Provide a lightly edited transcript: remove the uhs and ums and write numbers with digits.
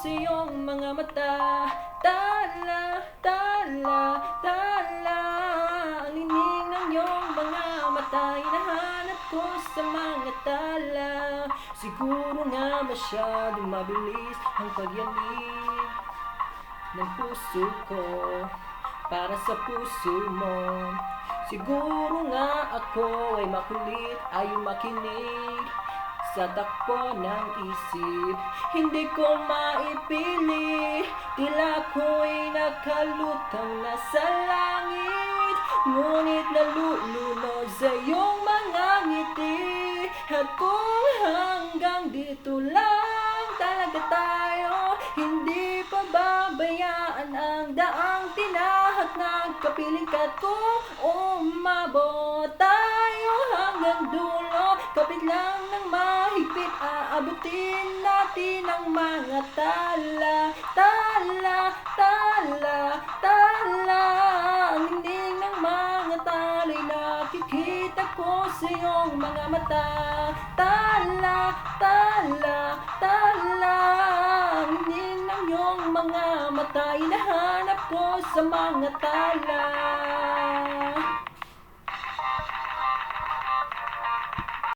sa iyong mga mata. Tala, tala, tala, ang linig ng iyong mga mata. Hinahanap ko sa mga tala. Siguro nga masyadong mabilis ang pagyanig ng puso ko para sa puso mo. Siguro nga ako ay makulit, ayaw makinig sa takbo ng isip. Hindi ko maipili, tila ko'y nakalutang nasa langit, ngunit nalulunod sa iyong mga ngiti. At kung hanggang dito lang talaga tayo, hindi pa babayaan ang daang tinahat ng kapiling kat. Kung umabot tayo hanggang dulo, kapit lang ng mahigpit, aabutin natin ang mga tala. Tala, tala, tala, ang linig ng mga tala'y nakikita ko sa iyong mga mata. Tala, tala, tala, ang linig ng iyong mga mata. Hinahanap ko sa mga tala.